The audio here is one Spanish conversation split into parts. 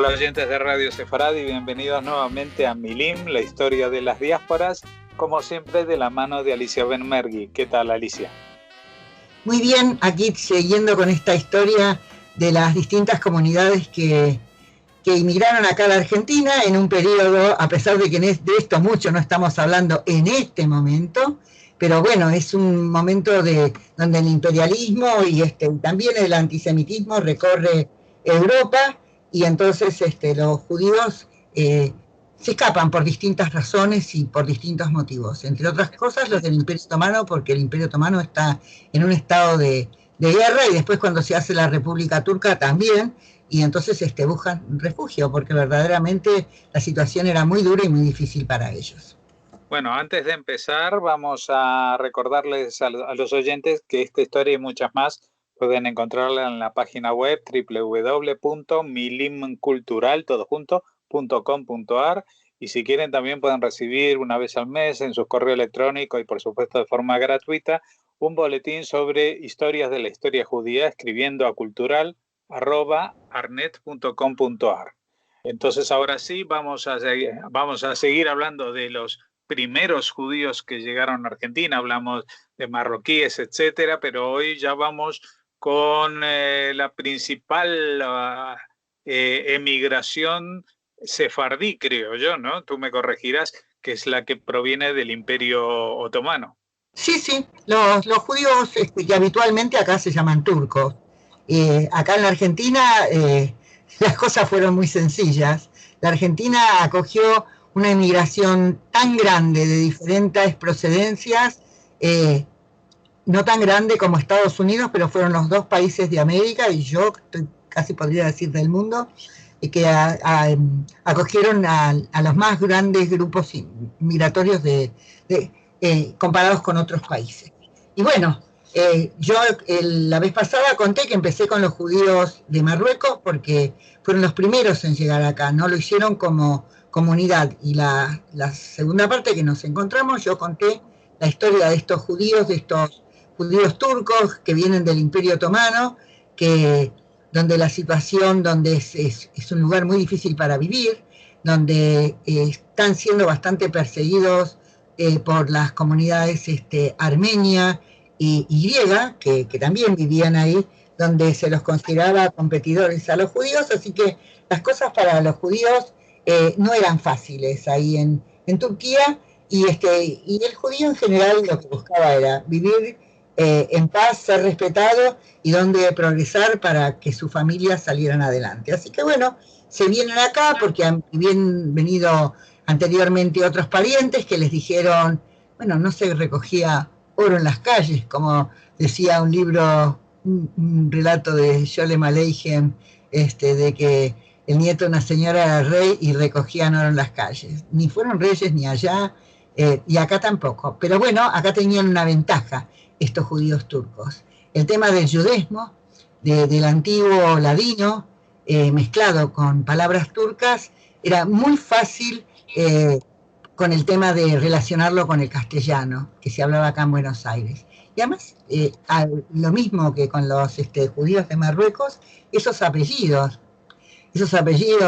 Hola oyentes de Radio Sefarad y bienvenidos nuevamente a Milim, la historia de las diásporas, como siempre de la mano de Alicia Benmergui. ¿Qué tal, Alicia? Muy bien, aquí siguiendo con esta historia de las distintas comunidades que inmigraron acá a la Argentina en un periodo, a pesar de que de esto mucho no estamos hablando en este momento, pero bueno, es un momento donde el imperialismo y también el antisemitismo recorre Europa, y entonces los judíos se escapan por distintas razones y por distintos motivos. Entre otras cosas, los del Imperio Otomano, porque el Imperio Otomano está en un estado de guerra, y después cuando se hace la República Turca también, y entonces buscan refugio, porque verdaderamente la situación era muy dura y muy difícil para ellos. Bueno, antes de empezar, vamos a recordarles a los oyentes que esta historia y muchas más pueden encontrarla en la página web www.milimcultural.com.ar, y si quieren también pueden recibir una vez al mes en su correo electrónico y por supuesto de forma gratuita un boletín sobre historias de la historia judía escribiendo a cultural@arnet.com.ar. Entonces ahora sí vamos a seguir hablando de los primeros judíos que llegaron a Argentina. Hablamos de marroquíes, etcétera, pero hoy ya vamos con la principal emigración sefardí, creo yo, ¿no? Tú me corregirás, que es la que proviene del Imperio Otomano. Sí, los judíos que habitualmente acá se llaman turcos. Acá en la Argentina las cosas fueron muy sencillas. La Argentina acogió una emigración tan grande de diferentes procedencias, no tan grande como Estados Unidos, pero fueron los dos países de América, y yo casi podría decir del mundo, que acogieron a los más grandes grupos migratorios comparados con otros países. Y bueno, yo la vez pasada conté que empecé con los judíos de Marruecos porque fueron los primeros en llegar acá, no lo hicieron como comunidad. Y la segunda parte que nos encontramos, yo conté la historia de estos judíos turcos que vienen del Imperio Otomano, donde la situación, donde es un lugar muy difícil para vivir, donde están siendo bastante perseguidos por las comunidades armenia y griega, que también vivían ahí, donde se los consideraba competidores a los judíos. Así que las cosas para los judíos no eran fáciles ahí en Turquía, y el judío en general lo que buscaba era vivir en paz, ser respetado y donde progresar para que sus familias salieran adelante. Así que bueno, se vienen acá porque han venido anteriormente otros parientes que les dijeron, bueno, no se recogía oro en las calles, como decía un libro, un relato de Sholem Aleichem, de que el nieto de una señora era rey y recogían oro en las calles. Ni fueron reyes ni allá, y acá tampoco. Pero bueno, acá tenían una ventaja estos judíos turcos. El tema del judaísmo, del antiguo ladino, mezclado con palabras turcas, era muy fácil con el tema de relacionarlo con el castellano, que se hablaba acá en Buenos Aires. Y además, lo mismo que con los judíos de Marruecos, esos apellidos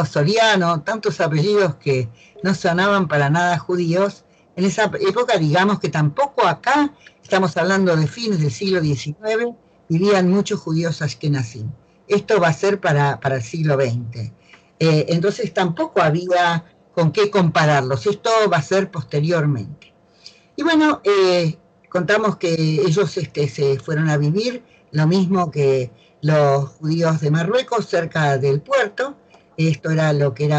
Soriano, tantos apellidos que no sonaban para nada judíos. En esa época, digamos que tampoco acá, estamos hablando de fines del siglo XIX, vivían muchos judíos ashkenazim. Esto va a ser para el siglo XX. Entonces tampoco había con qué compararlos. Esto va a ser posteriormente. Y bueno, contamos que ellos se fueron a vivir, lo mismo que los judíos de Marruecos, cerca del puerto. Esto era lo que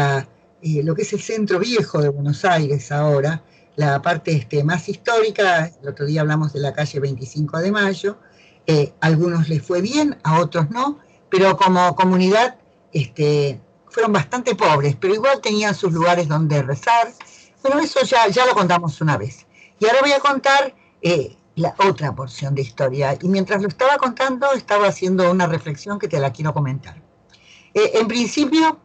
es el centro viejo de Buenos Aires ahora, la parte más histórica. El otro día hablamos de la calle 25 de Mayo. A algunos les fue bien, a otros no, pero como comunidad fueron bastante pobres, pero igual tenían sus lugares donde rezar. Bueno, eso ya lo contamos una vez. Y ahora voy a contar la otra porción de historia. Y mientras lo estaba contando, estaba haciendo una reflexión que te la quiero comentar. En principio,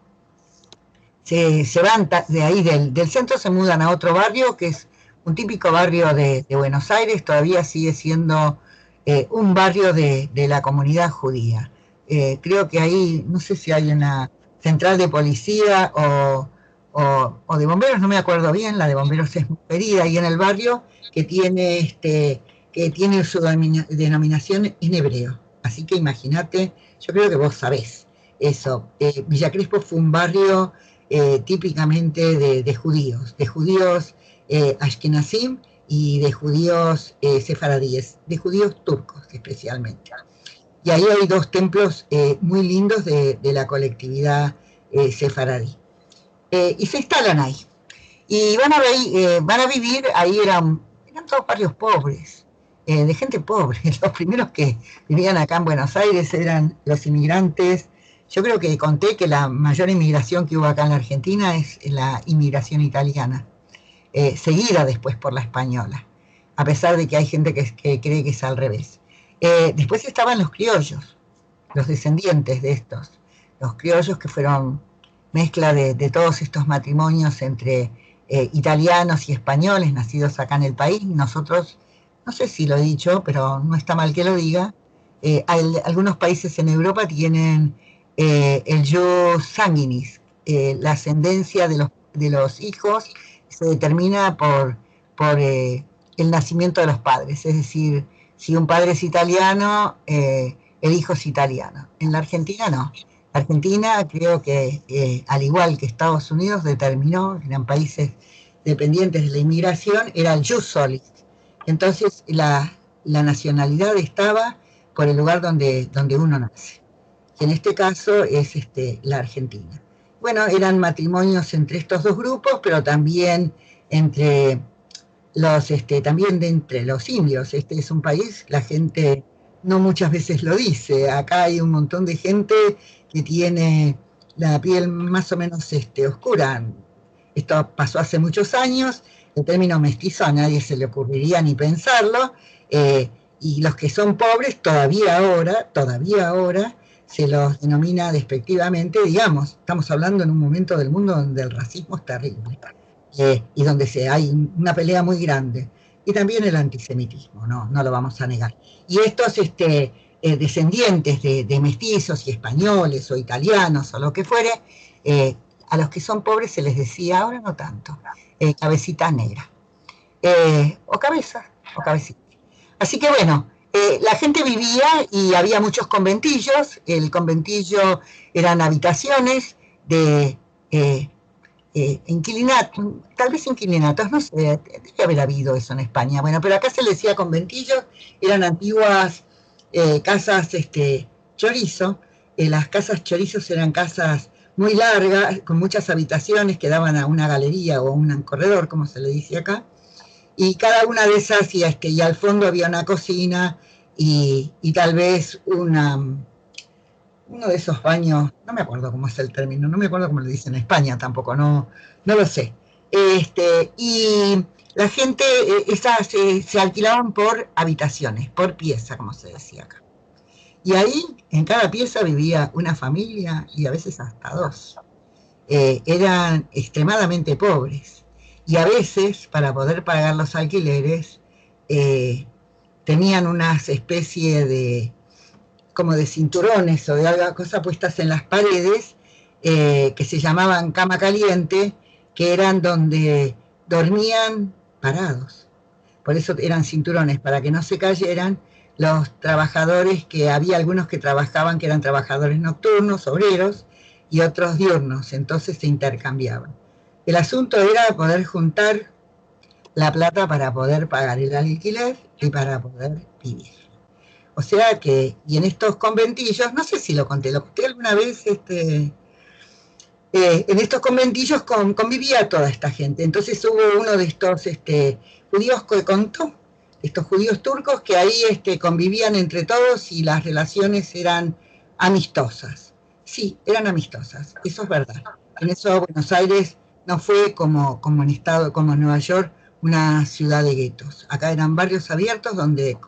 se van de ahí del centro, se mudan a otro barrio, que es un típico barrio de Buenos Aires. Todavía sigue siendo un barrio de la comunidad judía. Creo que ahí, no sé si hay central de policía o de bomberos, no me acuerdo bien, la de bomberos es muy querida, ahí en el barrio, que tiene su denominación en hebreo. Así que imagínate, yo creo que vos sabés eso. Villa Crespo fue un barrio típicamente de judíos ashkenazim y de judíos sefaradíes, de judíos turcos especialmente. Y ahí hay dos templos muy lindos de la colectividad sefaradí. Y se instalan ahí. Y van a vivir, ahí eran todos barrios pobres, de gente pobre. Los primeros que vivían acá en Buenos Aires eran los inmigrantes. Yo creo que conté que la mayor inmigración que hubo acá en la Argentina es la inmigración italiana, seguida después por la española, a pesar de que hay gente que cree que es al revés. Después estaban los criollos, los descendientes de estos, los criollos que fueron mezcla de todos estos matrimonios entre italianos y españoles nacidos acá en el país. Nosotros, no sé si lo he dicho, pero no está mal que lo diga, algunos países en Europa tienen el jus sanguinis, la ascendencia de los hijos se determina por el nacimiento de los padres, es decir, si un padre es italiano, el hijo es italiano. En la Argentina no. La Argentina creo que, al igual que Estados Unidos, determinó, eran países dependientes de la inmigración, era el jus solis. Entonces la nacionalidad estaba por el lugar donde uno nace. Y en este caso es la Argentina. Bueno, eran matrimonios entre estos dos grupos, pero también entre los indios. Este es un país, la gente no muchas veces lo dice. Acá hay un montón de gente que tiene la piel más o menos oscura. Esto pasó hace muchos años. El término mestizo a nadie se le ocurriría ni pensarlo. Y los que son pobres todavía ahora se los denomina despectivamente, digamos. Estamos hablando en un momento del mundo donde el racismo es terrible. Y donde hay una pelea muy grande, y también el antisemitismo, no lo vamos a negar. Y estos descendientes de mestizos y españoles o italianos o lo que fuere, a los que son pobres se les decía, ahora no tanto, cabecita negra, o cabecita. Así que bueno, la gente vivía y había muchos conventillos. El conventillo eran habitaciones de tal vez inquilinatos, no sé, debe haber habido eso en España. Bueno, pero acá se le decía conventillos, eran antiguas casas chorizo. Las casas chorizos eran casas muy largas, con muchas habitaciones que daban a una galería o a un corredor, como se le dice acá. Y cada una de esas, y al fondo había una cocina y tal vez uno de esos baños, no me acuerdo cómo es el término, no me acuerdo cómo le dicen en España tampoco, no lo sé. Y la gente, se alquilaban por habitaciones, por pieza, como se decía acá. Y ahí, en cada pieza vivía una familia y a veces hasta dos. Eran extremadamente pobres. Y a veces, para poder pagar los alquileres, tenían unas especies como de cinturones o de alguna cosa puestas en las paredes, que se llamaban cama caliente, que eran donde dormían parados. Por eso eran cinturones, para que no se cayeran los trabajadores, que había algunos que trabajaban, que eran trabajadores nocturnos, obreros, y otros diurnos, entonces se intercambiaban. El asunto era poder juntar la plata para poder pagar el alquiler y para poder vivir. O sea que, y en estos conventillos, no sé si lo conté alguna vez, en estos conventillos convivía toda esta gente. Entonces hubo uno de estos judíos que contó, estos judíos turcos, que ahí convivían entre todos y las relaciones eran amistosas. Sí, eran amistosas, eso es verdad. En eso Buenos Aires no fue como en Nueva York, una ciudad de guetos. Acá eran barrios abiertos donde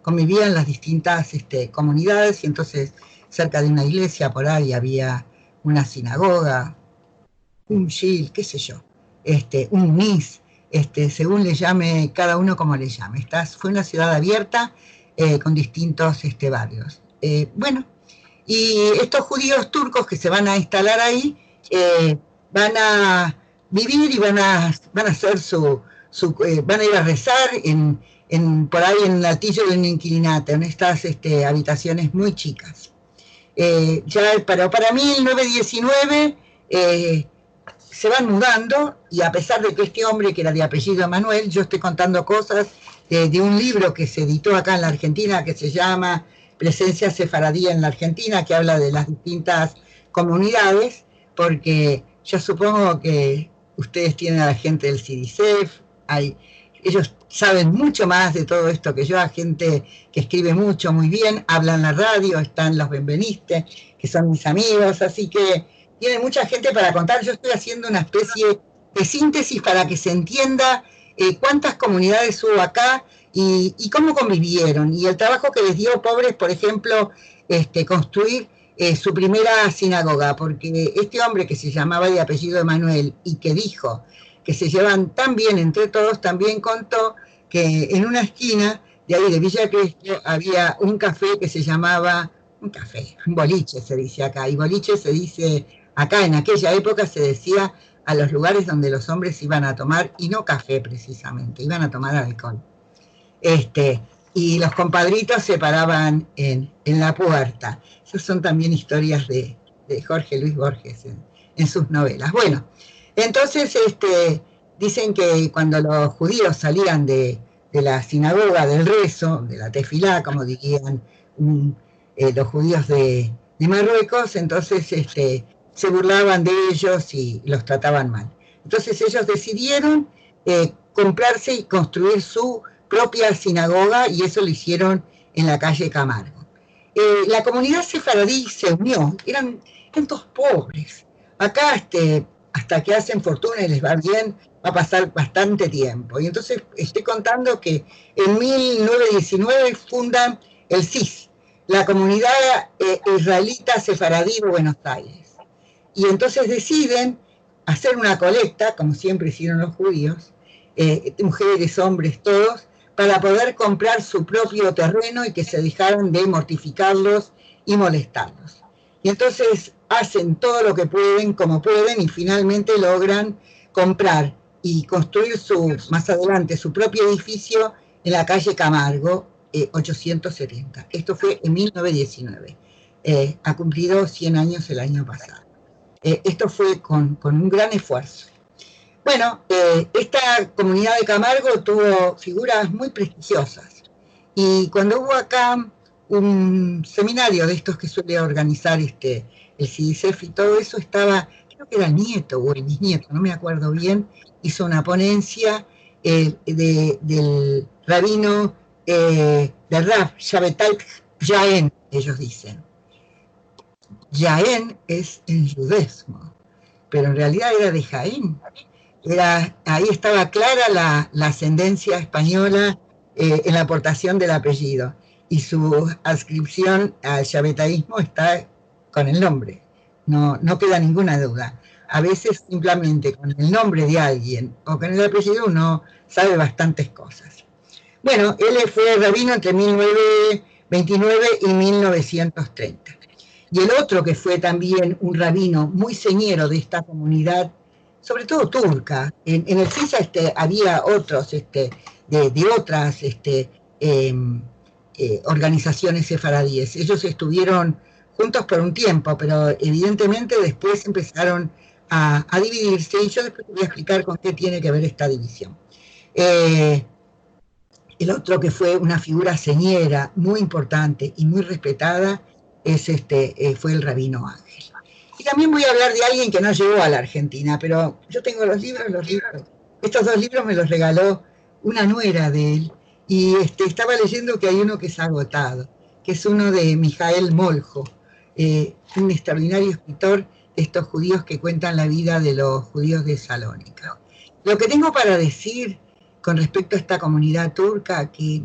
convivían las distintas comunidades, y entonces cerca de una iglesia por ahí había una sinagoga, un shil, qué sé yo, un mis, según le llame, cada uno como le llame. Fue una ciudad abierta con distintos barrios. Bueno, Y estos judíos turcos que se van a instalar ahí van a vivir y van a hacer van a ir a rezar por ahí en el altillo de un inquilinato, en estas habitaciones muy chicas. Para 1919 se van mudando, y a pesar de que este hombre, que era de apellido Emanuel, yo estoy contando cosas de un libro que se editó acá en la Argentina, que se llama Presencia Sefaradí en la Argentina, que habla de las distintas comunidades, porque yo supongo que ustedes tienen a la gente del CIDICEF, ellos saben mucho más de todo esto que yo, a gente que escribe mucho, muy bien, habla en la radio, están los benvenistes, que son mis amigos, así que tiene mucha gente para contar. Yo estoy haciendo una especie de síntesis para que se entienda cuántas comunidades hubo acá y cómo convivieron, y el trabajo que les dio, pobres, por ejemplo, construir su primera sinagoga, porque este hombre que se llamaba de apellido Emanuel y que dijo que se llevan tan bien entre todos, también contó que en una esquina de ahí de Villa Crespo había un café que se llamaba, un boliche se dice acá, y boliche se dice acá, en aquella época se decía a los lugares donde los hombres iban a tomar, y no café precisamente, iban a tomar alcohol. Y los compadritos se paraban en la puerta. Esas son también historias de Jorge Luis Borges en sus novelas. Bueno, entonces dicen que cuando los judíos salían de la sinagoga, del rezo, de la tefilá, como dirían los judíos de Marruecos, entonces se burlaban de ellos y los trataban mal. Entonces ellos decidieron comprarse y construir su propia sinagoga, y eso lo hicieron en la calle Camargo. La comunidad sefaradí se unió, eran todos pobres. Acá hasta que hacen fortuna y les va bien, va a pasar bastante tiempo. Y entonces estoy contando que en 1919 fundan el CIS, la Comunidad Israelita Sefaradí de Buenos Aires. Y entonces deciden hacer una colecta, como siempre hicieron los judíos, mujeres, hombres, todos, para poder comprar su propio terreno y que se dejaran de mortificarlos y molestarlos. Y entonces hacen todo lo que pueden, como pueden, y finalmente logran comprar y construir más adelante su propio edificio en la calle Camargo, 870. Esto fue en 1919. Ha cumplido 100 años el año pasado. Esto fue con un gran esfuerzo. Bueno, esta comunidad de Camargo tuvo figuras muy prestigiosas, y cuando hubo acá un seminario de estos que suele organizar el CIDICEF y todo eso, estaba, creo que era el nieto o el bisnieto, no me acuerdo bien, hizo una ponencia del rabino del Rav Shabbatai Yaén, ellos dicen. Yaén es el judaísmo, pero en realidad era de Jaén. Ahí estaba clara la ascendencia española en la aportación del apellido, y su adscripción al shabbataísmo está con el nombre, no queda ninguna duda. A veces simplemente con el nombre de alguien o con el apellido uno sabe bastantes cosas. Bueno, él fue rabino entre 1929 y 1930. Y el otro que fue también un rabino muy señero de esta comunidad, sobre todo turca, en el CISA había otros de otras organizaciones sefaradíes. Ellos estuvieron juntos por un tiempo, pero evidentemente después empezaron a dividirse, y yo después voy a explicar con qué tiene que ver esta división. El otro que fue una figura señera muy importante y muy respetada fue el rabino Ángel. Y también voy a hablar de alguien que no llegó a la Argentina, pero yo tengo los libros. Estos dos libros me los regaló una nuera de él, y estaba leyendo que hay uno que es agotado, que es uno de Mijael Moljo, un extraordinario escritor de estos judíos que cuentan la vida de los judíos de Salónica. Lo que tengo para decir con respecto a esta comunidad turca, que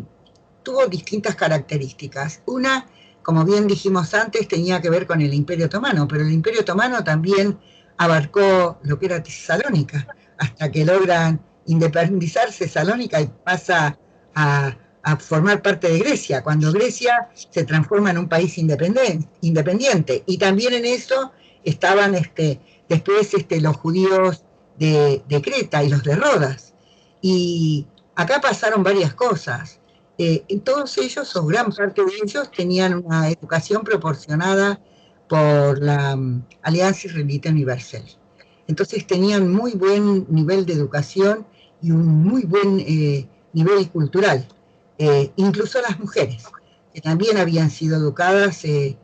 tuvo distintas características. Una, como bien dijimos antes, tenía que ver con el Imperio Otomano, pero el Imperio Otomano también abarcó lo que era Salónica, hasta que logran independizarse Salónica y pasa a a formar parte de Grecia, cuando Grecia se transforma en un país independiente. Y también en eso estaban después los judíos de Creta y los de Rodas. Y acá pasaron varias cosas. Todos ellos, o gran parte de ellos, tenían una educación proporcionada por la Alianza Israelita Universal. Entonces tenían muy buen nivel de educación y un muy buen nivel cultural. Incluso las mujeres, que también habían sido educadas en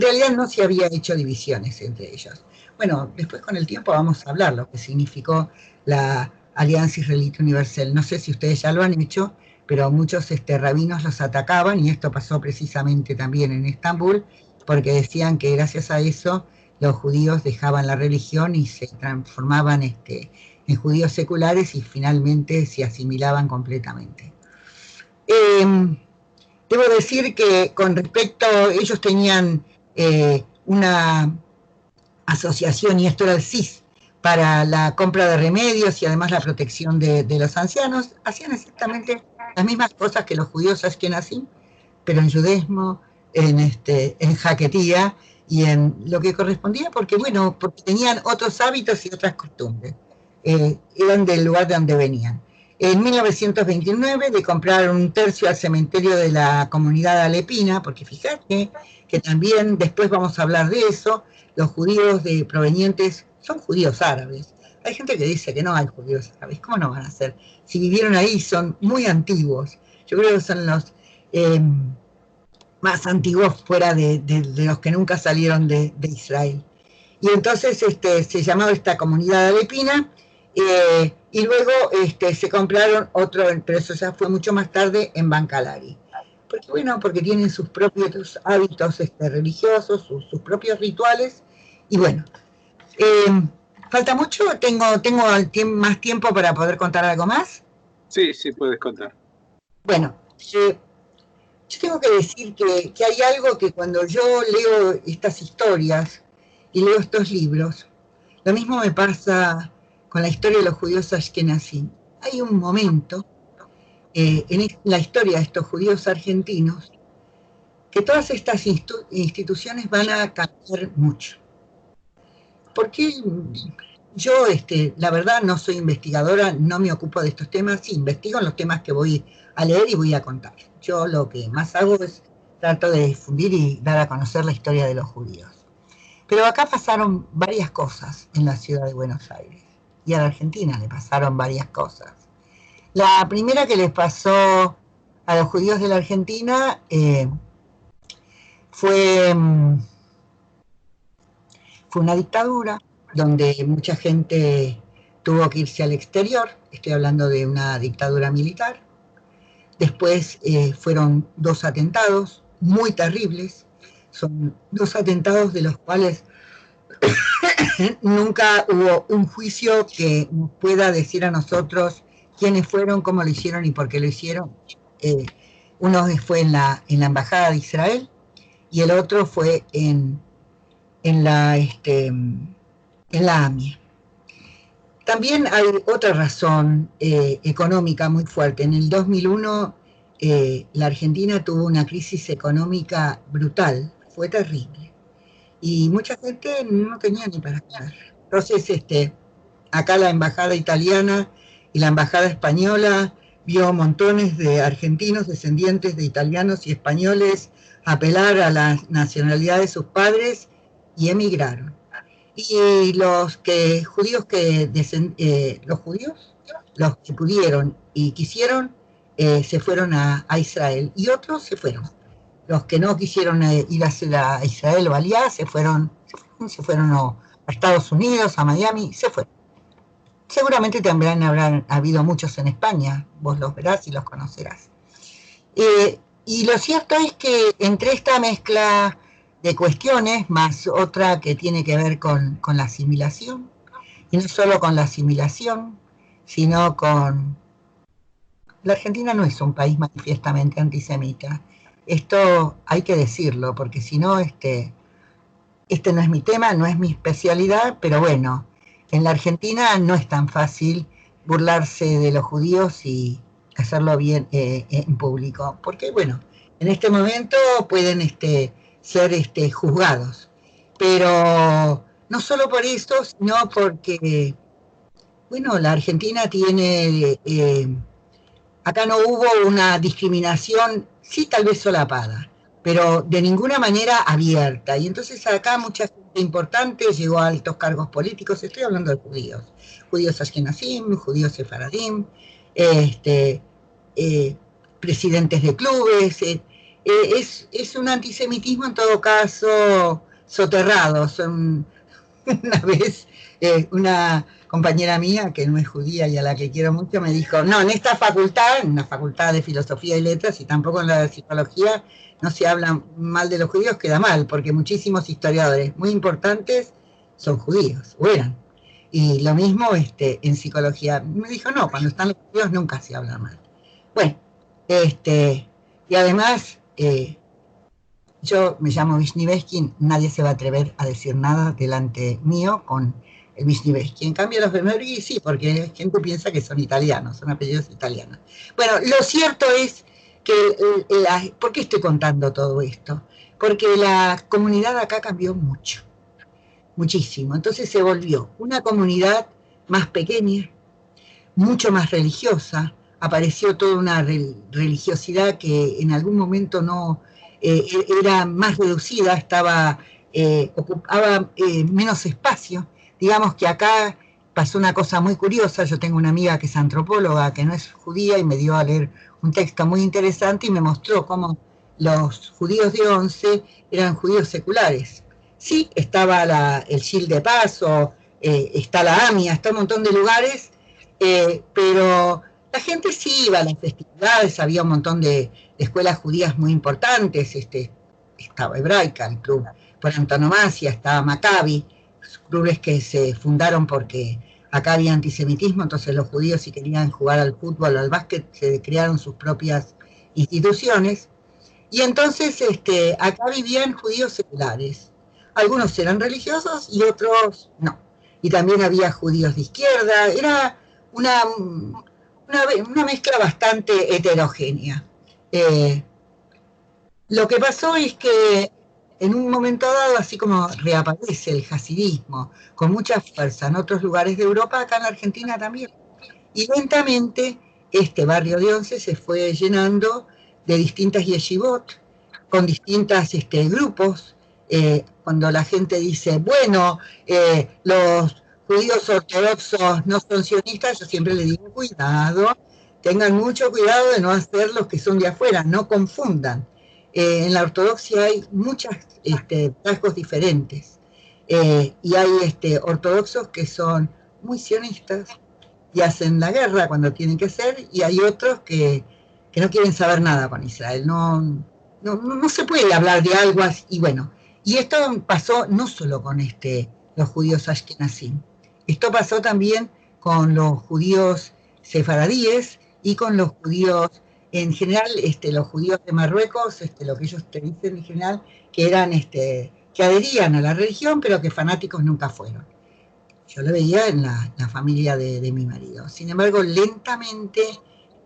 realidad no se había hecho divisiones entre ellos. Bueno, después con el tiempo vamos a hablar lo que significó la Alianza Israelita Universal. No sé si ustedes ya lo han hecho, pero muchos rabinos los atacaban, y esto pasó precisamente también en Estambul, porque decían que gracias a eso los judíos dejaban la religión y se transformaban en judíos seculares y finalmente se asimilaban completamente. Debo decir que con respecto, ellos tenían una asociación, y esto era el CIS, para la compra de remedios y además la protección de los ancianos. Hacían exactamente las mismas cosas que los judíos ashkenazim, pero en judaísmo, en jaquetía y en lo que correspondía, porque tenían otros hábitos y otras costumbres. Eran del lugar de donde venían. En 1929 de comprar 1/3 al cementerio de la comunidad alepina, porque fíjate que también después vamos a hablar de eso. Los judíos provenientes son judíos árabes. Hay gente que dice que no hay judíos árabes. ¿Cómo no van a ser? Si vivieron ahí, son muy antiguos. Yo creo que son los más antiguos fuera de los que nunca salieron de Israel. Y entonces se llamaba esta comunidad alepina, y luego se compraron otro, pero eso ya fue mucho más tarde, en Bancalari. Porque tienen sus propios hábitos religiosos, sus propios rituales, y bueno. ¿Falta mucho? ¿Tengo más tiempo para poder contar algo más? Sí, puedes contar. Bueno, yo tengo que decir que hay algo que cuando yo leo estas historias y leo estos libros, lo mismo me pasa con la historia de los judíos ashkenazim. Hay un momento en la historia de estos judíos argentinos que todas estas instituciones van a cambiar mucho. Porque yo, la verdad, no soy investigadora, no me ocupo de estos temas, sí, investigo en los temas que voy a leer y voy a contar. Yo lo que más hago es trato de difundir y dar a conocer la historia de los judíos. Pero acá pasaron varias cosas en la ciudad de Buenos Aires, y a la Argentina le pasaron varias cosas. La primera que les pasó a los judíos de la Argentina fue una dictadura donde mucha gente tuvo que irse al exterior. Estoy hablando de una dictadura militar. Después fueron 2 atentados muy terribles. Son 2 atentados de los cuales nunca hubo un juicio que nos pueda decir a nosotros quiénes fueron, cómo lo hicieron y por qué lo hicieron. Uno fue en la Embajada de Israel y el otro fue en la AMIA. También hay otra razón económica muy fuerte. En el 2001 la Argentina tuvo una crisis económica brutal, fue terrible. Y mucha gente no tenía ni para comer. Entonces, acá la embajada italiana y la embajada española vio montones de argentinos descendientes de italianos y españoles apelar a la nacionalidad de sus padres y emigraron. Y los judíos que pudieron y quisieron se fueron a Israel, y otros se fueron. Los que no quisieron ir a Israel o Aliá se fueron a Estados Unidos, a Miami, se fueron. Seguramente también habrán habido muchos en España, vos los verás y los conocerás. Y lo cierto es que entre esta mezcla de cuestiones, más otra que tiene que ver con la asimilación, y no solo con la asimilación, sino con... La Argentina no es un país manifiestamente antisemita. Esto hay que decirlo, porque si no, este no es mi tema, no es mi especialidad, pero bueno, en la Argentina no es tan fácil burlarse de los judíos y hacerlo bien en público, porque bueno, en este momento pueden ser juzgados, pero no solo por eso, sino porque, bueno, la Argentina tiene, acá no hubo una discriminación, sí tal vez solapada, pero de ninguna manera abierta, y entonces acá mucha gente importante llegó a altos cargos políticos, estoy hablando de judíos ashkenazim, judíos sefaradim, presidentes de clubes, es un antisemitismo en todo caso soterrado. Una vez una compañera mía, que no es judía y a la que quiero mucho, me dijo, no, en esta facultad, en la facultad de filosofía y letras, y tampoco en la de psicología, no se habla mal de los judíos, queda mal, porque muchísimos historiadores muy importantes son judíos, o eran. Y lo mismo en psicología. Me dijo, no, cuando están los judíos nunca se habla mal. Bueno, y además, yo me llamo Vishnivesky, nadie se va a atrever a decir nada delante mío con el Vishnivesky. En cambio, los Bemergui sí, porque la gente piensa que son italianos, son apellidos italianos. Bueno, lo cierto es que, ¿por qué estoy contando todo esto? Porque la comunidad acá cambió mucho, muchísimo. Entonces se volvió una comunidad más pequeña, mucho más religiosa. Apareció toda una religiosidad que en algún momento no era más reducida, ocupaba menos espacio. Digamos que acá pasó una cosa muy curiosa. Yo tengo una amiga que es antropóloga, que no es judía, y me dio a leer un texto muy interesante y me mostró cómo los judíos de Once eran judíos seculares. Sí, estaba el Gil de Paso, está la AMIA, está un montón de lugares, pero la gente sí iba a las festividades, había un montón de escuelas judías muy importantes, estaba Hebraica, el club por antonomasia, estaba Maccabi, clubes que se fundaron porque acá había antisemitismo, entonces los judíos, si querían jugar al fútbol o al básquet, se crearon sus propias instituciones, y entonces acá vivían judíos seculares. Algunos eran religiosos y otros no. Y también había judíos de izquierda, era una mezcla bastante heterogénea. Lo que pasó es que en un momento dado, así como reaparece el hasidismo con mucha fuerza en otros lugares de Europa, acá en la Argentina también. Y lentamente este barrio de Once se fue llenando de distintas yeshivot, con distintos grupos. Cuando la gente dice, bueno, los judíos ortodoxos no son sionistas, yo siempre le digo, cuidado, tengan mucho cuidado de no hacer los que son de afuera, no confundan. En la ortodoxia hay muchos rasgos diferentes, y hay ortodoxos que son muy sionistas y hacen la guerra cuando tienen que ser, y hay otros que no quieren saber nada con Israel, no se puede hablar de algo así. Y bueno, y esto pasó no solo con los judíos ashkenazim, esto pasó también con los judíos sefaradíes y con los judíos en general, los judíos de Marruecos, lo que ellos te dicen en general, que eran que adherían a la religión, pero que fanáticos nunca fueron. Yo lo veía en la familia de mi marido. Sin embargo, lentamente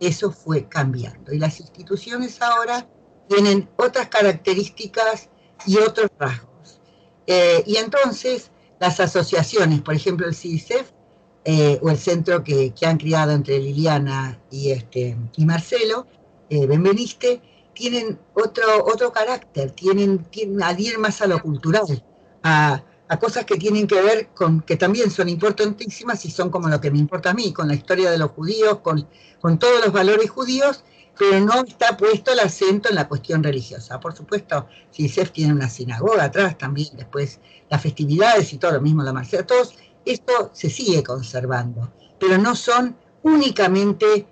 eso fue cambiando, y las instituciones ahora tienen otras características y otros rasgos. Y entonces las asociaciones, por ejemplo el CIDICEF, o el centro que han criado entre Liliana y Marcelo Benveniste, tienen otro carácter, adhieren más a lo cultural, a cosas que tienen que ver con, que también son importantísimas y son como lo que me importa a mí, con la historia de los judíos, con todos los valores judíos, pero no está puesto el acento en la cuestión religiosa. Por supuesto, CIDICEF tiene una sinagoga atrás también, después las festividades y todo lo mismo, la Marcela, todos, esto se sigue conservando, pero no son únicamente,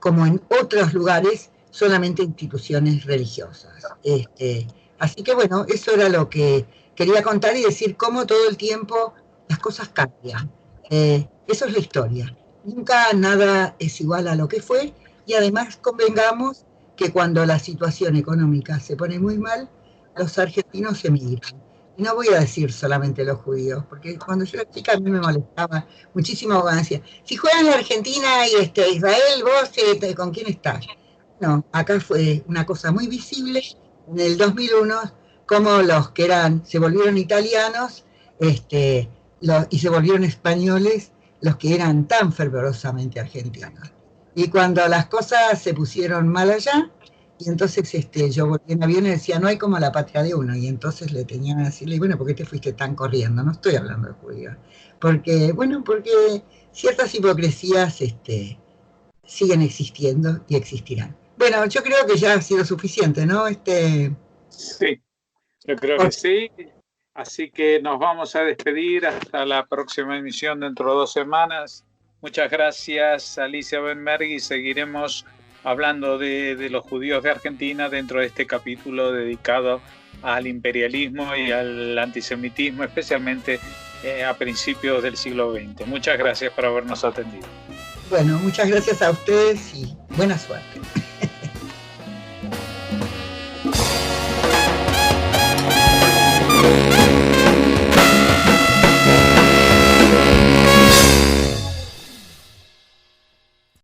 como en otros lugares, solamente instituciones religiosas. Así que bueno, eso era lo que quería contar y decir cómo todo el tiempo las cosas cambian. Eso es la historia. Nunca nada es igual a lo que fue, y además convengamos que cuando la situación económica se pone muy mal, los argentinos emigran. Y no voy a decir solamente los judíos, porque cuando yo era chica a mí me molestaba muchísimo cuando decía, si juegan la Argentina y Israel, vos ¿con quién estás? No, acá fue una cosa muy visible en el 2001, como los que se volvieron italianos y se volvieron españoles, los que eran tan fervorosamente argentinos. Y cuando las cosas se pusieron mal allá, y entonces yo volví en avión y decía, no hay como la patria de uno. Y entonces le tenía que decirle, bueno, ¿por qué te fuiste tan corriendo? No estoy hablando de judíos. Porque ciertas hipocresías siguen existiendo y existirán. Bueno, yo creo que ya ha sido suficiente, ¿no? Sí, yo creo que sí. Así que nos vamos a despedir hasta la próxima emisión dentro de 2 semanas. Muchas gracias, Alicia Benmerg, y seguiremos hablando de los judíos de Argentina dentro de este capítulo dedicado al imperialismo y al antisemitismo, especialmente a principios del siglo XX. Muchas gracias por habernos atendido. Bueno, muchas gracias a ustedes y buena suerte.